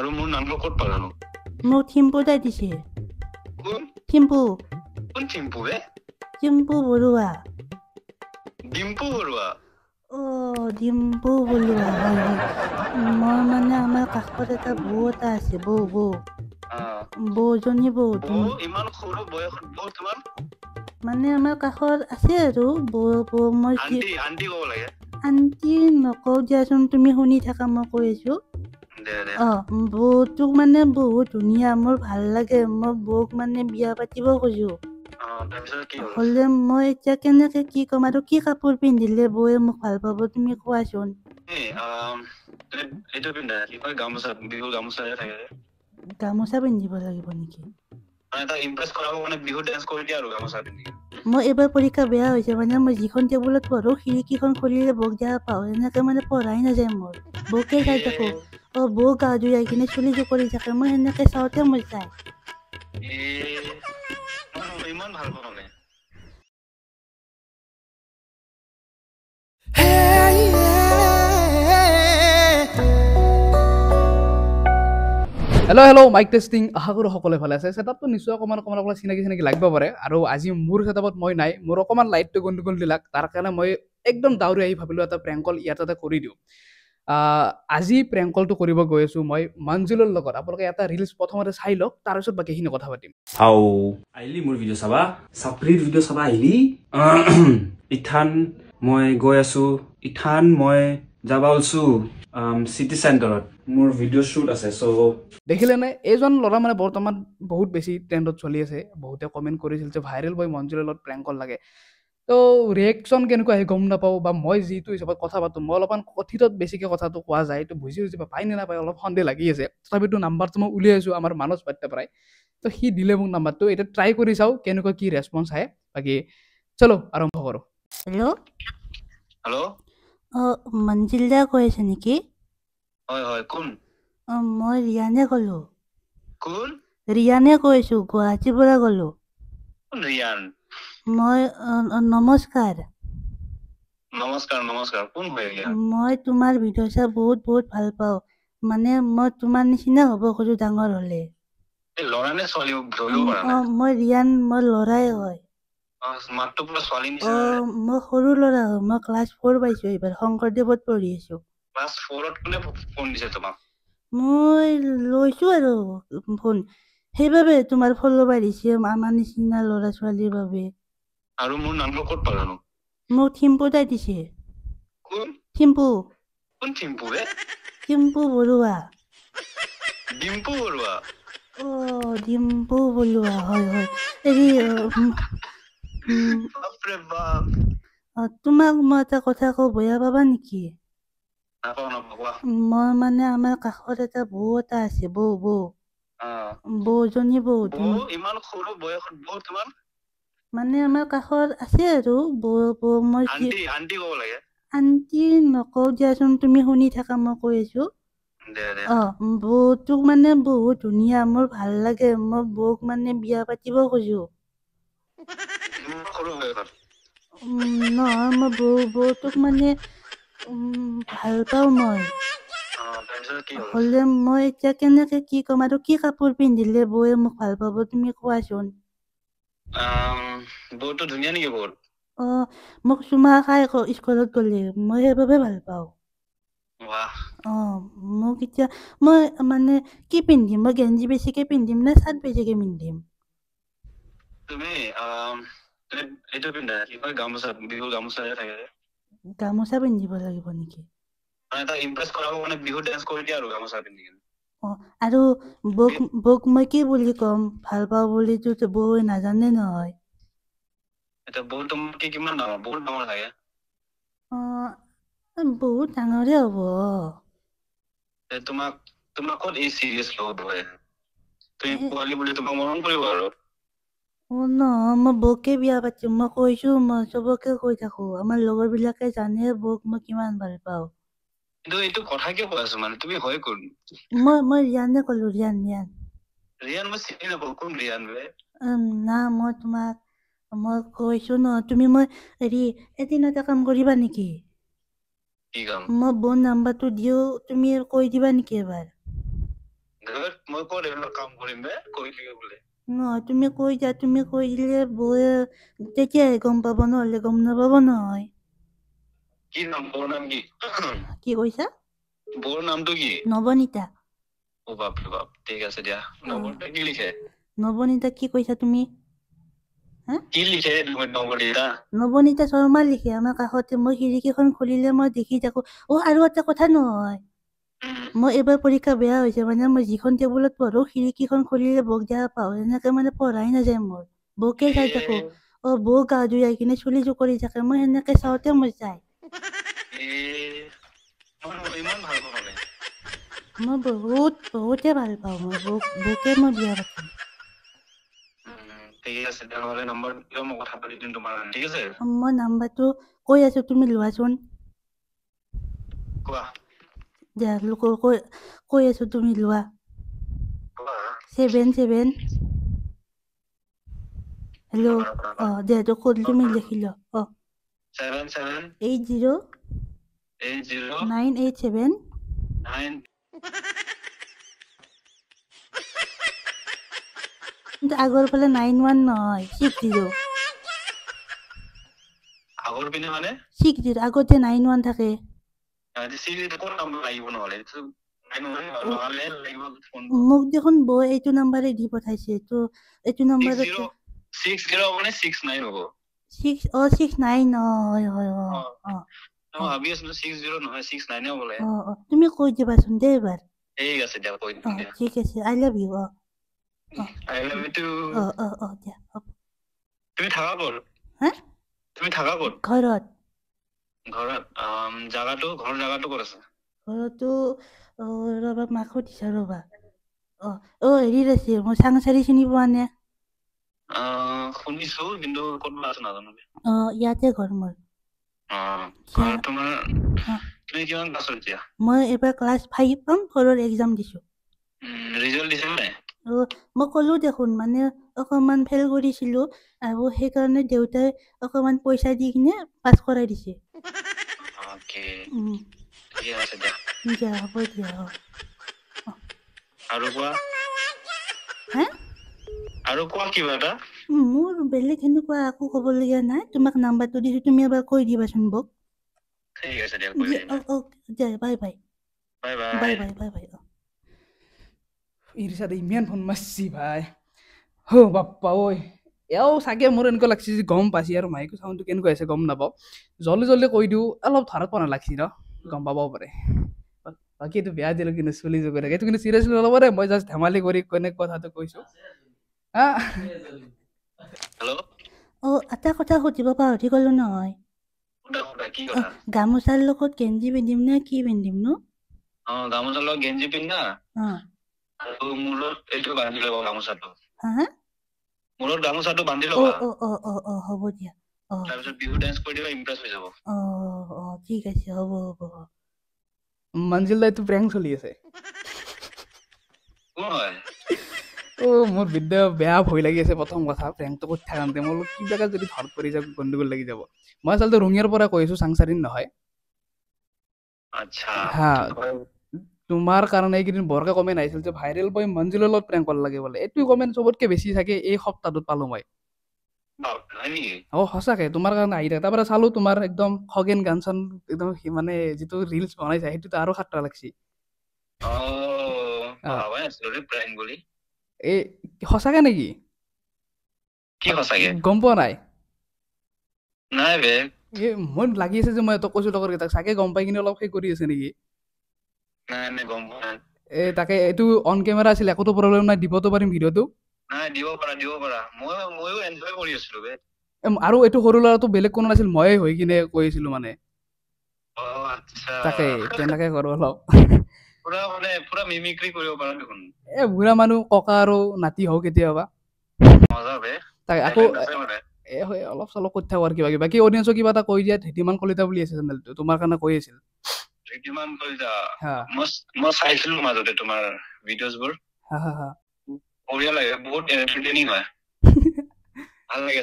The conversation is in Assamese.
আৰু মোৰ নাম্বাৰ ক'ত পালানো? মোক থিম্পু দাই দিছে। কোন থিম্পু কোন চিম্পু বে? থিম্পু বৰুৱা। ডিম্পু বৰুৱা? ডিম্পু বৰুৱা, হয় হয়। মই মানে আমাৰ কাষত এটা বৌ এটা আছে, বৌজনী বৌ ইমান সৰু বয়সত বৌ তোমাৰ? মানে আমাৰ কাষত আছে আৰু বৌ মই আন্টি আন্টি ক'ব লাগে। আন্টি নকওঁ দিয়াচোন, তুমি শুনি থাকা, মই কৈ আছো। দে দে। বৌটোক মানে বহুত ধুনীয়া, মোৰ ভাল লাগে। মই বৌক মানে বিয়া পাতিব খোজো। তাৰপিছত কি হ'ল? হলে মই এতিয়া কেনেকে কি ক'ম আৰু কি কাপোৰ পিন্ধিলে বৌয়ে মোক ভাল পাব, তুমি কোৱাচোন। এইটো পিন্ধা, কি কয় গামোচা, বিহুৰ গামোচা থাকে। গামোচা পিন্ধিব লাগিব নেকি? তাক ইমপ্ৰেছ কৰাব মানে বিহু ডান্স কৰি দিয়া আৰু গামোচা পিন্ধি। মই এইবাৰ পৰীক্ষা বেয়া হৈছে, মানে মই যিখন টেবুলত পঢ়ো খিৰিকীখন খুলিলে বৌক দেখা পাওঁ, এনেকে মানে পঢ়াই নাযায় মোৰ। বৌকে চাই থাকো, বৌ গা ধুই আহি কিনে চুলি কৰি থাকে, মই সেনেকে চাওঁতে মই চাই। ইমান ভাল পাওঁ মানে। হেল্ল' মাইক টেষ্টিং, আশা কৰোঁ সকলোৱে ভালে আছে। ছেটআপটো নিশ্চয় অকণমান চিনাকি লাগিব পাৰে। আৰু আজি মোৰ ছেটআপত মই নাই, মোৰ অকণমান লাইটটো গণ্ডগোল দিলাক, তাৰ কাৰণে মই একদম দাউৰি আহি ভাবিলোঁ এটা প্ৰেংক কল ইয়াতে কৰি দিওঁ। আজি প্ৰেংক কলটো কৰিব গৈ আছোঁ মই মঞ্জুলৰ লগত। আপোনালোকে এটা ৰিলছ প্ৰথমতে চাই লওক, তাৰপিছত বাকীখিনি কথা পাতিম। আহিলি মোৰ ভিডিঅ' চাবা, চাপৰিৰ ভিডিঅ' চাবা আহিলি। ইথান মই গৈ আছো, মই যাবা ওলছো চিটি চেণ্টাৰত, মোৰ ভিডিঅ' শ্বুট আছে। দেখিলেনে, এইজন ল'ৰা মানে বৰ্তমান বহুত বেছি ট্ৰেণ্ডত চলি আছে। বহুতে কমেণ্ট কৰিছিল যে ভাইৰেল বয় মঞ্জুলৰ লগত প্ৰেংক কল লাগে। তো ৰিয়েকশ্যন কেনেকুৱা আহে গম নাপাওঁ, বা মই যিটো হিচাপত কথা পাতোঁ, মই অলপমান কথিতত বেছিকৈ কথাটো কোৱা যায়, তো বুজি বা পাই নে নাপায় অলপ সন্দেহ লাগি আছে। তথাপিতো নাম্বাৰটো মই উলিয়াইছোঁ আমাৰ মানস বাৰ্তা পৰাই। তো সি দিলে মোক নাম্বাৰটো, এতিয়া ট্ৰাই কৰি চাওঁ কেনেকুৱা কি ৰেছপন্স আহে। বাকী চলো আৰম্ভ কৰোঁ। হেল্ল', মঞ্জিল দা কৈ আছে নেকি? হয় হয়, কোন? মই ৰিয়ানে ক'লো। কোন? ৰিয়ানে কৈছো, গুৱাহাটীৰ পৰা ক'লো। ৰিয়ান? মই নমস্কাৰ। নমস্কাৰ, কোন হয়? মই তোমাৰ ভিডিঅ' চাই বহুত ভাল পাওঁ। মানে মই তোমাৰ নিচিনা হ'ব খোজো ডাঙৰ হলে। ল'ৰা নে ছোৱালী? ধৰিব পৰা নাই। মই ৰিয়ান, মই ল'ৰাই হয়। মাতটো পুৰা ছোৱালী নিচিনা। মই সৰু ল'ৰা হয়, মই ক্লাছ 4 পাইছো এইবাৰ, শংকৰদেৱত পঢ়ি আছো। ক্লাছ 4ত কোনে ফোন দিছে তোমাক? মই লৈছো আৰু ফোন, সেইবাবে তোমাৰ ফলো বাঢ়িছে আমাৰ নিচিনা ল'ৰা ছোৱালীৰ বাবে। আৰু মোৰ নাম্বাৰ ক'ত পালানো? মোক থিম্পু দাই দিছে। কোন? থিম্পু। কোন থিম্পু বে? থিম্পু বৰুৱা। ডিম্পু বৰুৱা? ডিম্পু বৰুৱা, হয় হয়। হেৰি বাপৰে বাপ। তোমাক মই এটা কথা কওঁ, বেয়া পাবা নেকি? নাপাওঁ। মই মানে আমাৰ কাষত এটা বৌ এটা আছে, বৌজনী বৌ ইমান সৰু বয়সত বৌ তোমাৰ? মানে আমাৰ কাষত আছে আৰু বৌ মই আন্টি ক'ব লাগে। আন্টি নকওঁ দিয়াচোন, তুমি শুনি থাকা, মই কৈ আছো। বৌটোক মানে বহুত ধুনীয়া, মোৰ ভাল লাগে। মই বৌক মানে বিয়া পাতিব খোজো। নহয়, মই বৌটোক মানে ভাল পাওঁ মই। হলে মই এতিয়া কেনেকে কি ক'ম আৰু কি কাপোৰ পিন্ধিলে বৌয়ে মোক ভাল পাব, তুমি কোৱাচোন। বৌটো ধুনীয়া নেকি বহুত? মোক চুমা খাই স্কুলত গ'লে, মই সেইবাবে ভাল পাওঁ। মোক এতিয়া মই মানে কি পিন্ধিম, মই গেঞ্জি বেছিকে পিন্ধিম নে চাৰ্ট বেছিকে পিন্ধিম? তুমি এইটো পিন্ধা, কি কয় গামোচা, বিহুৰ গামোচা থাকে। গামোচা পিন্ধিব লাগিব নেকি? তাক ইমপ্ৰেছ কৰাব মানে বিহু ডান্স কৰি দিয়া আৰু গামোচা পিন্ধি। আৰু বৌক মই কি বুলি ক'ম, ভাল পাওঁ বুলিতো বৌয়ে নাজানে নহয়। এতিয়া বৌ তোমাতকে কিমান ডাঙৰ? বহুত ডাঙৰ থাকে। বহুত ডাঙৰে হ'ব। তোমাক ক'ত এই চিৰিয়াছ ল'ব ধৰে? তুমি পোৱালি বুলি তোমাক মৰম কৰিব আৰু। নহয়, মই বৌকে বিয়া পাতিম, মই কৈছো, মই চবকে কৈ থাকো, আমাৰ লগৰ বিলাকে জানে বৌক মই কিমান ভাল পাওঁ। কিন্তু এইটো কথা কিয় কৈ আছো, মানে তুমি হয় কোন? মই ৰিয়ানে ক'লো, ৰিয়ান। মই চিনি নাপাওঁ, কোন ৰিয়ান বে? না, মই তোমাক মই কৈছো ন, তুমি মই হেৰি এদিন এটা কাম কৰিবা নেকি? কি কাম? মই বৌৰ নাম্বাৰটো দিও, তুমি কৈ দিবা নেকি এবাৰ? মই ক'ত এইবিলাক কাম কৰিম বে কৈ থাকে বোলে নহয় তুমি কৈ দিলে বৌয়ে তেতিয়াহে গম পাব নহ'লে গম নাপাব নহয় কি নাম বৰ নাম কি কি কৈছা বৰ নামটো কি নৱনীতা ও বাপৰে বাপ ঠিক আছে দিয়া নৱনীতা কি লিখে নৱনীতা কি কৈছা তুমি কি লিখে নৱনীতা শৰ্মা লিখে আমাৰ কাষতে মই খিৰিকীখন খুলিলে মই দেখি থাকো আৰু এটা কথা নহয় মই এইবাৰ পৰীক্ষা বেয়া হৈছে মানে মই যিখন টেবুলত পঢ়ো খিৰিকীখন খুলিলে বৌক দেখা পাওঁ এনেকে মানে পঢ়াই নাযায় মোৰ বৌকে চাই থাকো বৌ গা ধুই আহি কিনে চুলি জোকৰি থাকে মই সেনেকে চাওঁতে মই চাই ইমান ভাল পাওঁ মই বহুতে ভাল পাওঁ মই বৌকে মই বিয়া পাতিম ঠিক আছে তেনেহ'লে নম্বৰ দিলেও মই কথা পাতি দিম তোমাৰ ঠিক আছে মই নাম্বাৰটো কৈ আছো তুমি লোৱাচোন কোৱা কৈ আছো তুমি লোৱা 77 হেল্ল' দেহটো ক'ত তুমি লিখি ল 80 987 কিন্তু আগৰ ফালে 91 নহয় 60 আগৰ পিনে মানে 60 আগতে 91 থাকে মোক দেখোন বৌ এইটো নাম্বাৰে দি পঠাইছে তো এইটো নাম্বাৰত 60 মানে 69 হ'ব 69 হয় ভাবি আছিলো 60 নহয় 69 হ'ব লাগে তুমি কৈ দিবাচোন দে এবাৰ ঠিক আছে দিয়া কৈ দিম দিয়া ঠিক আছে I love you I love you too Dia তুমি থাকা ক'ত ঘৰত জাগাটো ঘৰ জাগাটো ক'ত আছে ঘৰতো ৰবা মাক সুধিছা ৰবা হেৰিত আছে মই চাংচাৰি চিনি পোৱা নে শুনিছো কিন্তু ক'ত আছে নাজানো ইয়াতে ঘৰ মোৰ তোমাৰ তুমি কিমান ক্লাছত এতিয়া মই এবাৰ ক্লাছ 5 পাম ঘৰৰ এক্সাম দিছো ৰিজাল্ট দিছে নাই মই ক'লো দেখোন মানে অকমান ফেল কৰিছিলো আৰু সেইকাৰণে দেউতাই অকমান পইচা দি কিনে পাছ কৰাই দিছে হ'ব দিয়া আৰু কোৱা কিবা এটা মোৰ বেলেগ সেনেকুৱা একো ক'বলগীয়া নাই তোমাক নাম্বাৰটো দিছো তুমি এবাৰ কৈ দিবাচোন বৌক ঠিক আছে দিয়া বাই বাই ইৰিচাতে ইমান ফোন মাৰছি ভাই বাপ্পা ঐ এও চাগে মোৰ এনেকুৱা লাগছি যে গম পাইছি আৰু মাইকো চাউণ্ডটো কেনেকুৱা আছে গম নাপাওঁ জল্দি কৈ দিওঁ অলপ ধৰত পোৱা নালাগছি ন গম পাবও পাৰে বাকী এইটো বেয়া দিলোঁ কিন্তু চলি যাব লাগে এইটো কিন্তু চিৰিয়াছলি নল'ব দে মই জাষ্ট ধেমালি কৰি কথাটো কৈছোঁ এটা কথা সুধিব পাহৰি গলো নহয় গামোচাৰ লগত গেঞ্জি পিন্ধিম নে কি পিন্ধিম নো গামোচাৰ লগত গেঞ্জি পিন্ধা আৰু মূৰত এইটো বান্ধি ল'ব গামোচাটো মূৰত গামোচাটো বান্ধি ল'বা হ'ব দিয়া তাৰপিছত বিহু ডান্স কৰি দিবা ইমপ্ৰেছ হৈ যাব ঠিক আছে হ'ব মঞ্জিল দাইটো প্ৰেংক চলি আছে মোৰ বিদ্যা বেয়া ভয় লাগি আছে প্ৰথম কথা প্ৰেংকটো কৰি থাকোঁতে মই কিবাকে যদি ধৰত পৰি যাব গণ্ডগোল লাগি যাব মই আচলতে ৰঙিয়াৰ পৰা কৈ আছো চাংচাৰিন নহয় তোমাৰ কাৰণে এইকেইদিন বৰকে কমেণ্ট আহিছিল যে ভাইৰেল বয় মঞ্জিলৰ লগত প্ৰেংক কৰিব লাগে বোলে এইটো কমেণ্ট চবতকে বেছি চাগে এই সপ্তাহটোত পালো মই সঁচাকে তোমাৰ কাৰণে আহি থাকে তাৰপৰা চালো তোমাৰ একদম খগেন গান চান একদম মানে যিটো ৰিলচ বনাইছা সেইটোতো আৰু খাট্টা লাগছি এই সঁচাকে নেকি গম পোৱা নাই মই লাগি আছে যে মই তক কৈছো লগৰ কেইটাক চাগে গম পাই কিনে অলপ সেই কৰি আছে নেকি তাকে এইটো অন কেমেৰা আছিল একোতো প্ৰব্লেম নাই দিবতো পাৰিম ভিডিঅ'টো আৰু এইটো সৰু ল'ৰাটো বেলেগ কোনো নাছিল ময়ে হৈ কিনে কৈছিলো মানে তাকে তেনেকে কৰো অলপ বুঢ়া মানুহ ককা আৰু নাতি হওঁ কেতিয়াবা তাকে আকৌ অলপ চলপ কৰি থাকো আৰু কিবা কিবা কি অডিয়েঞ্চক কিবা এটা কৈ দিয়া ধীতিমান কলিতা বুলি আছে চেনেলটো তোমাৰ কাৰণে কৈ আছিল মই চাইছিলো মাজতে তোমাৰ ভিডিঅ'ছবোৰ বঢ়িয়া লাগে বহুত এণ্টাৰটেইনিং হয় ভাল লাগে